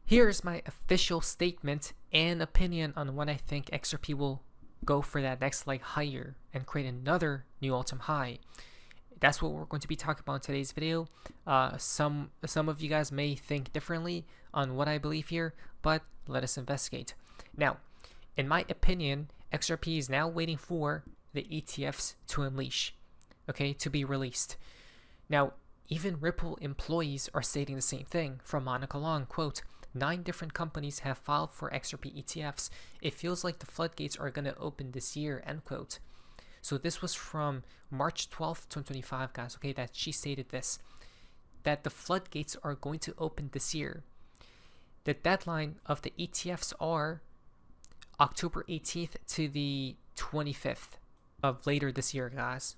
Here's my official statement and opinion on when I think XRP will go for that next leg higher and create another new all-time high. That's what we're going to be talking about in today's video. Some of you guys may think differently on what I believe here, but let us investigate. Now, in my opinion, XRP is now waiting for the ETFs to unleash, okay, to be released. Now, even Ripple employees are stating the same thing. From Monica Long, quote, 9 different companies have filed for XRP ETFs. It feels like the floodgates are going to open this year, end quote. So this was from March 12th, 2025, guys, okay, that she stated this, that the floodgates are going to open this year. The deadline of the ETFs are October 18th to the 25th of later this year, guys,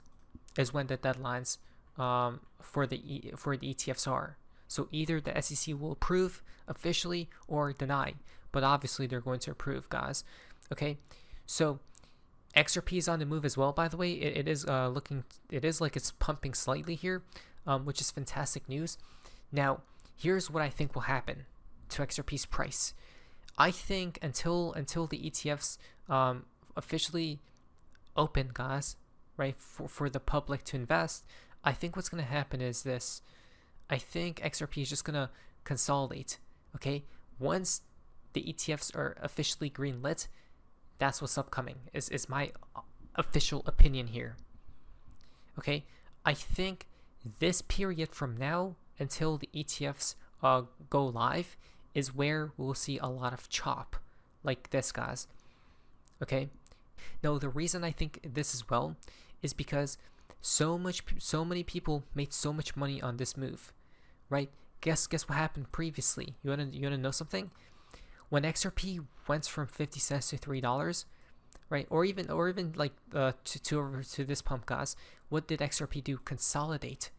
is when the deadlines for the ETFs are. So either the SEC will approve officially or deny, but obviously they're going to approve, guys. Okay, so XRP is on the move as well. By the way, it is like it's pumping slightly here, which is fantastic news. Now, here's what I think will happen to XRP's price. I think until the ETFs officially open, guys, right, for the public to invest, I think what's going to happen is this. I think XRP is just going to consolidate, okay? Once the ETFs are officially greenlit, that's what's upcoming, is my official opinion here, okay? I think this period from now until the ETFs go live is where we'll see a lot of chop like this, guys, okay? Now, the reason I think this as well is because so many people made so much money on this move, right? Guess what happened previously? You wanna know something? When XRP went from 50 cents to $3, right, or even like to this pump, guys, what did XRP do? Consolidate.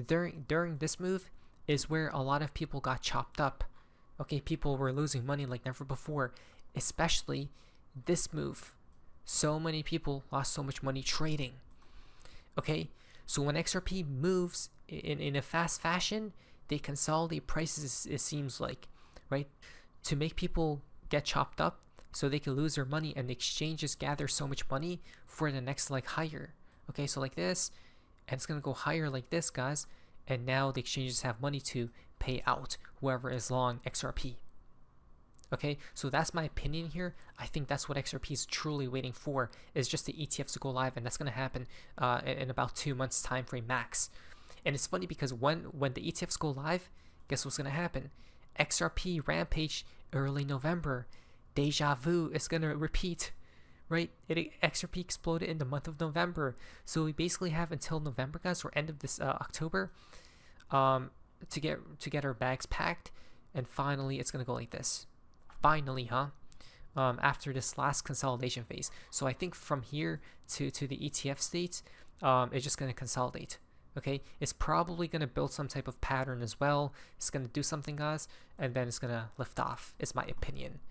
During this move is where a lot of people got chopped up. Okay, people were losing money like never before, especially this move. So many people lost so much money trading. Okay, so when XRP moves in a fast fashion, they consolidate prices, it seems like, right, to make people get chopped up so they can lose their money, and the exchanges gather so much money for the next leg higher. Okay, so like this, and it's going to go higher like this, guys, and now the exchanges have money to pay out whoever is long XRP. Okay, so that's my opinion here. I think that's what XRP is truly waiting for, is just the ETFs to go live, and that's going to happen in about 2 months time frame max. And it's funny because when the ETFs go live, guess what's going to happen? XRP rampage early November. Deja vu is going to repeat, right? XRP exploded in the month of November. So we basically have until November, guys, or end of this October to get our bags packed, and finally it's going to go like this. Finally, after this last consolidation phase. So I think from here to the ETF states, it's just going to consolidate. Okay, it's probably going to build some type of pattern as well. It's going to do something, guys, and then it's going to lift off, is my opinion.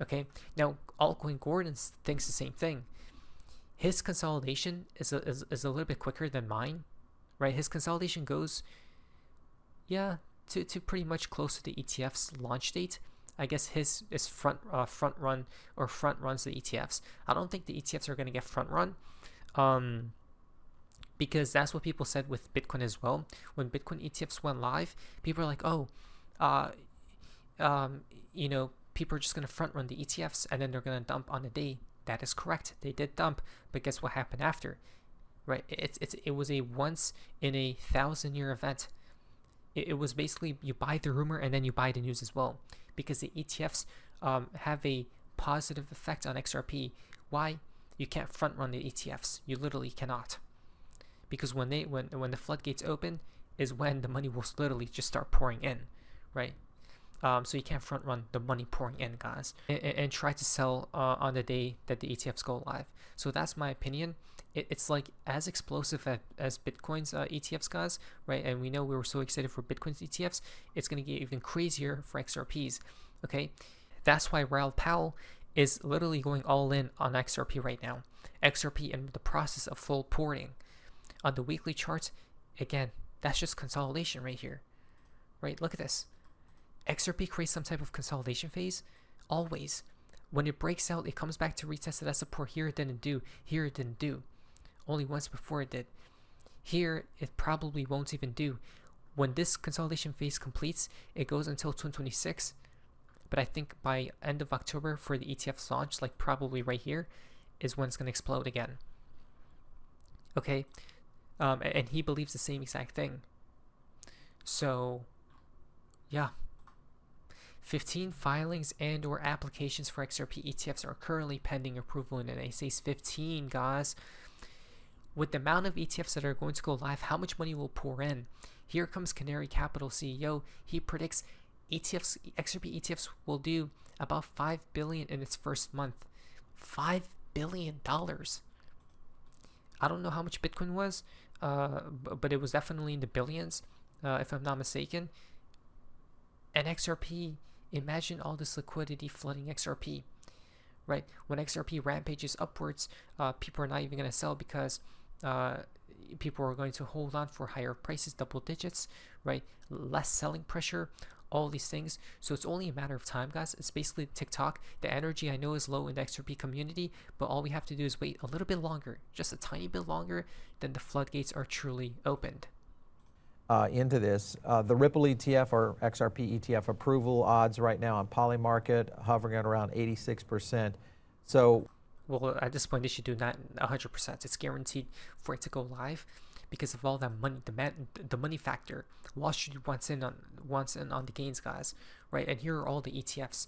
Okay, now Altcoin Gordon thinks the same thing. His consolidation is a little bit quicker than mine, right? His consolidation goes, yeah, to pretty much close to the ETF's launch date. I guess his is front runs the ETFs. I don't think the ETFs are going to get front run, because that's what people said with Bitcoin as well. When Bitcoin ETFs went live, people are like, oh, people are just going to front run the ETFs and then they're going to dump on the day. That is correct. They did dump, but guess what happened after? Right? It was a once in a 1,000-year event. It was basically you buy the rumor and then you buy the news as well, because the ETFs have a positive effect on XRP. Why? You can't front run the ETFs. You literally cannot, because when the floodgates open is when the money will literally just start pouring in, right? So you can't front run the money pouring in, guys, and try to sell on the day that the ETFs go live. So that's my opinion. It's like as explosive as Bitcoin's ETFs, guys, right? And we know we were so excited for Bitcoin's ETFs. It's going to get even crazier for XRPs, okay? That's why Raoul Pal is literally going all in on XRP right now. XRP in the process of full porting. On the weekly charts, again, that's just consolidation right here, right? Look at this. XRP creates some type of consolidation phase, always. When it breaks out, it comes back to retest that support. Here it didn't do. Here it didn't do. Only once before it did. Here it probably won't even do. When this consolidation phase completes, it goes until 2026. But I think by end of October for the ETF's launch, like probably right here, is when it's going to explode again. Okay? And he believes the same exact thing. So, yeah. 15 filings and or applications for XRP ETFs are currently pending approval, and it says 15, guys. With the amount of ETFs that are going to go live, how much money will pour in? Here comes Canary Capital CEO. He predicts XRP ETFs will do about $5 billion in its first month. $5 billion. I don't know how much Bitcoin was, but it was definitely in the billions, if I'm not mistaken. And XRP, imagine all this liquidity flooding XRP, right? When XRP rampages upwards, people are not even going to sell because people are going to hold on for higher prices, double digits, right? Less selling pressure, all these things. So it's only a matter of time, guys. It's basically TikTok. The energy I know is low in the XRP community, but all we have to do is wait a little bit longer, just a tiny bit longer, then the floodgates are truly opened. Into this. The Ripple ETF or XRP ETF approval odds right now on Polymarket hovering at around 86%. So, well, at this point, they should do not 100%. It's guaranteed for it to go live because of all that money, the money factor. Wall Street wants in on the gains, guys, right? And here are all the ETFs,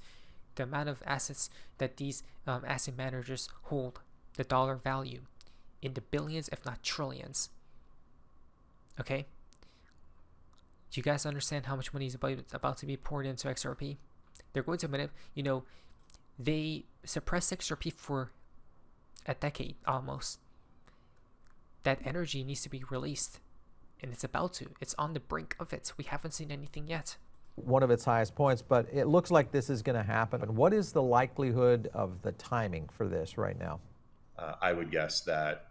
the amount of assets that these asset managers hold, the dollar value, in the billions, if not trillions. Okay. Do you guys understand how much money is about to be poured into XRP? They're going to, they suppressed XRP for a decade almost. That energy needs to be released, and it's about to. It's on the brink of it. We haven't seen anything yet. One of its highest points, but it looks like this is going to happen. What is the likelihood of the timing for this right now? I would guess that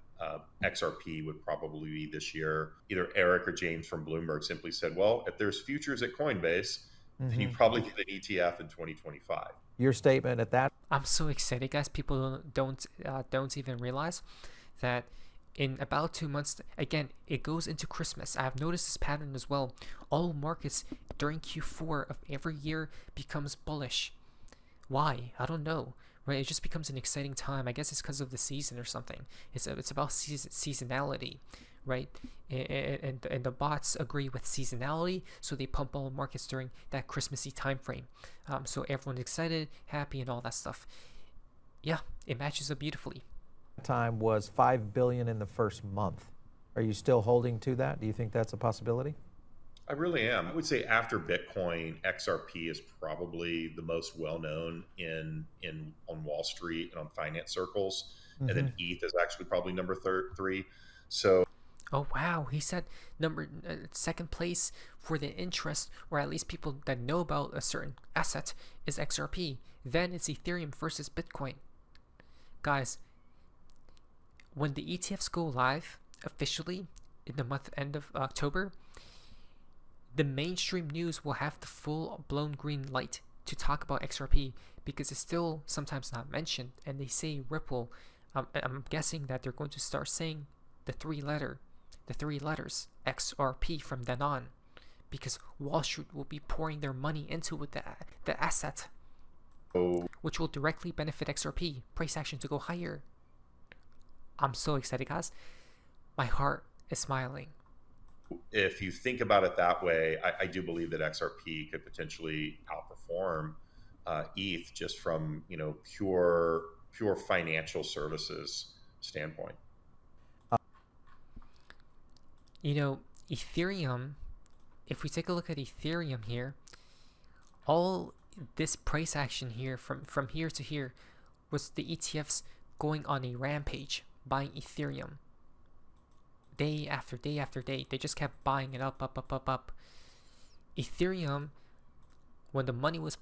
XRP would probably be this year. Either Eric or James from Bloomberg simply said, well, if there's futures at Coinbase, then you probably get an ETF in 2025. Your statement at that? I'm so excited, guys. People don't even realize that in about 2 months, again, it goes into Christmas. I've noticed this pattern as well. All markets during Q4 of every year becomes bullish. Why? I don't know. Right, it just becomes an exciting time. I guess it's because of the season or something. It's about seasonality, right? And the bots agree with seasonality, so they pump all markets during that Christmassy time frame. So everyone's excited, happy, and all that stuff. Yeah, it matches up beautifully. Time was $5 billion in the first month. Are you still holding to that? Do you think that's a possibility? I really am. I would say after Bitcoin, XRP is probably the most well-known on Wall Street and on finance circles. And then ETH is actually probably number 3. So, oh wow, he said second place for the interest, or at least people that know about a certain asset, is XRP. Then it's Ethereum versus Bitcoin. Guys, when the ETFs go live officially in the month end of October, the mainstream news will have the full-blown green light to talk about XRP because it's still sometimes not mentioned. And they say Ripple. I'm guessing that they're going to start saying the three letters XRP from then on, because Wall Street will be pouring their money into the asset, which will directly benefit XRP. Price action to go higher. I'm so excited, guys. My heart is smiling. If you think about it that way, I do believe that XRP could potentially outperform ETH just from pure financial services standpoint. Ethereum. If we take a look at Ethereum here, all this price action here from here to here was the ETFs going on a rampage, buying Ethereum. Day after day after day, they just kept buying it up. Ethereum, when the money was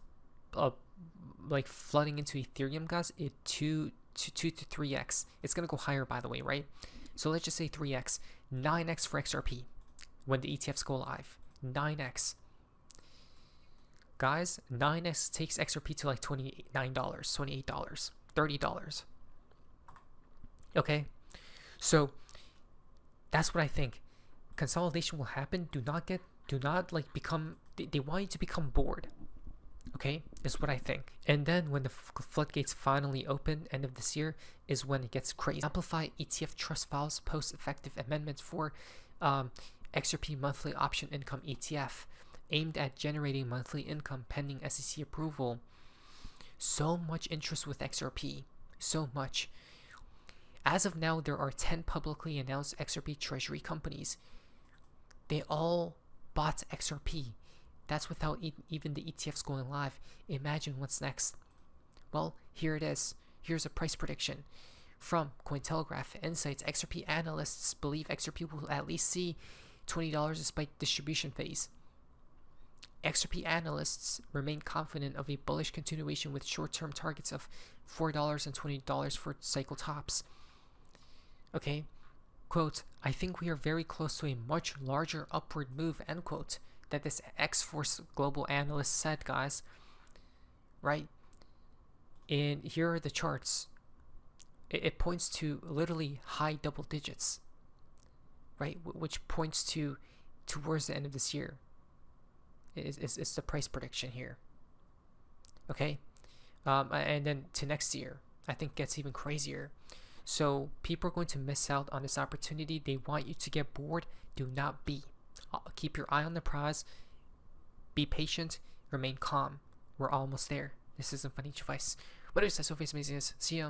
like flooding into Ethereum, guys, it 2 to 3x. It's gonna go higher, by the way, right? So let's just say 3x, 9x for XRP when the ETFs go live. 9x. guys, 9x takes XRP to like $29, $28, $30. Okay, so that's what I think. Consolidation will happen. Do not like become. They want you to become bored. Okay, is what I think. And then when the floodgates finally open, end of this year, is when it gets crazy. Amplify ETF trust files post effective amendments for XRP monthly option income ETF, aimed at generating monthly income pending SEC approval. So much interest with XRP, so much. As of now, there are 10 publicly announced XRP treasury companies. They all bought XRP. That's without even the ETFs going live. Imagine what's next. Well, here it is. Here's a price prediction from Cointelegraph Insights. XRP analysts believe XRP will at least see $20 despite distribution phase. XRP analysts remain confident of a bullish continuation with short-term targets of $4 and $20 for cycle tops. Okay, quote, I think we are very close to a much larger upward move, end quote, that this X-Force global analyst said, guys. Right? And here are the charts. It points to literally high double digits, right? Which points to towards the end of this year. Is the price prediction here. Okay? And then to next year, I think gets even crazier. So people are going to miss out on this opportunity. They want you to get bored. Do not be. Keep your eye on the prize. Be patient. Remain calm. We're almost there. This isn't financial advice. What is that? So face amazing. See ya.